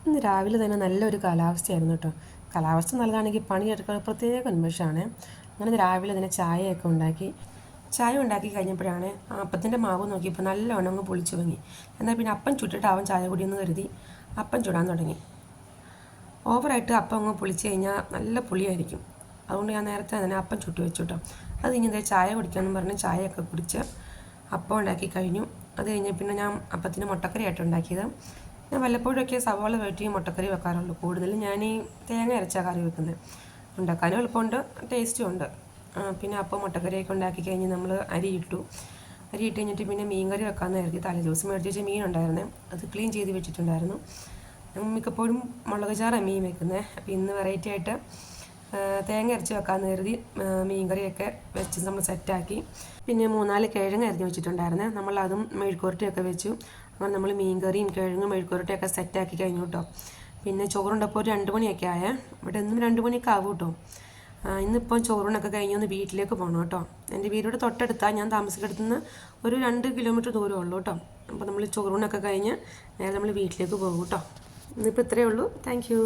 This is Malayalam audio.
ഇന്ന് രാവിലെ തന്നെ നല്ലൊരു കാലാവസ്ഥയായിരുന്നു കേട്ടോ. കാലാവസ്ഥ നല്ലതാണെങ്കിൽ പണിയെടുക്കാൻ പ്രത്യേക ഉന്മേഷമാണ്. അങ്ങനെ രാവിലെ തന്നെ ചായയൊക്കെ ഉണ്ടാക്കി. ചായ ഉണ്ടാക്കി കഴിഞ്ഞപ്പോഴാണ് അപ്പത്തിൻ്റെ മാവ് നോക്കിയപ്പോൾ നല്ലോണം അങ്ങ് പൊളിച്ചു വാങ്ങി. എന്നാൽ പിന്നെ അപ്പം ചുട്ടിട്ടാവും ചായ കുടിയെന്ന് കരുതി അപ്പം ചുടാൻ തുടങ്ങി. ഓവറായിട്ട് അപ്പം അങ്ങ് പൊളിച്ച് കഴിഞ്ഞാൽ നല്ല പുളിയായിരിക്കും. അതുകൊണ്ട് ഞാൻ നേരത്തെ തന്നെ അപ്പം ചുട്ട് വെച്ചു കേട്ടോ. അത് കഴിഞ്ഞ് ചായ കുടിക്കാമെന്ന് പറഞ്ഞ് ചായയൊക്കെ കുടിച്ച് അപ്പം ഉണ്ടാക്കി കഴിഞ്ഞു. അത് കഴിഞ്ഞ് പിന്നെ ഞാൻ അപ്പത്തിന് മുട്ടക്കറിയായിട്ട് ഉണ്ടാക്കിയത്. ഞാൻ വല്ലപ്പോഴൊക്കെ സവാള വഴറ്റി മുട്ടക്കറി വെക്കാറുള്ളൂ. കൂടുതലും ഞാൻ ഈ തേങ്ങ അരച്ച കറി വെക്കുന്നത്. ഉണ്ടാക്കാനും എളുപ്പമുണ്ട്, ടേസ്റ്റും ഉണ്ട്. പിന്നെ അപ്പം മുട്ടക്കറിയൊക്കെ ഉണ്ടാക്കി കഴിഞ്ഞ് നമ്മൾ അരി ഇട്ട് കഴിഞ്ഞിട്ട് പിന്നെ മീൻ കറി വെക്കാമെന്ന് കരുതി തലേ ദിവസം മേടിച്ച് വെച്ച മീൻ ഉണ്ടായിരുന്നേ, അത് ക്ലീൻ ചെയ്ത് വെച്ചിട്ടുണ്ടായിരുന്നു. മിക്കപ്പോഴും മുളക് ചാറാണ് മീൻ വെക്കുന്നത്. അപ്പോൾ ഇന്ന് വെറൈറ്റി ആയിട്ട് തേങ്ങ അരച്ച് വെക്കാമെന്ന് കരുതി മീൻ കറിയൊക്കെ വെച്ച് നമ്മൾ സെറ്റാക്കി. പിന്നെ 3-4 കിഴങ്ങ് അരിഞ്ഞ് വെച്ചിട്ടുണ്ടായിരുന്നേ, നമ്മളതും മെഴുക്കുവരട്ടിയൊക്കെ വെച്ചു. അങ്ങനെ നമ്മൾ മീൻ കറിയും കിഴങ്ങും മെഴുക്കുവരട്ടിയൊക്കെ സെറ്റാക്കി കഴിഞ്ഞു കേട്ടോ. പിന്നെ ചോറുണ്ടപ്പോൾ ഒരു 2 മണിയൊക്കെ ആയേ. ഇവിടെ എന്നും 2 മണിയൊക്കെ ആവും കേട്ടോ. ഇന്നിപ്പം ചോറൂണൊക്കെ കഴിഞ്ഞൊന്ന് വീട്ടിലേക്ക് പോകണം കേട്ടോ. എൻ്റെ വീടിവിടെ തൊട്ടടുത്താണ്, ഞാൻ താമസിക്കുന്നിടത്തുനിന്ന് ഒരു 2 കിലോമീറ്റർ ദൂരമേ ഉള്ളൂ കേട്ടോ. അപ്പോൾ നമ്മൾ ചോറൂണൊക്കെ കഴിഞ്ഞ് നേരെ നമ്മൾ വീട്ടിലേക്ക് പോകും കേട്ടോ. ഇന്നിപ്പോൾ ഇത്രയേ ഉള്ളൂ. Thank you.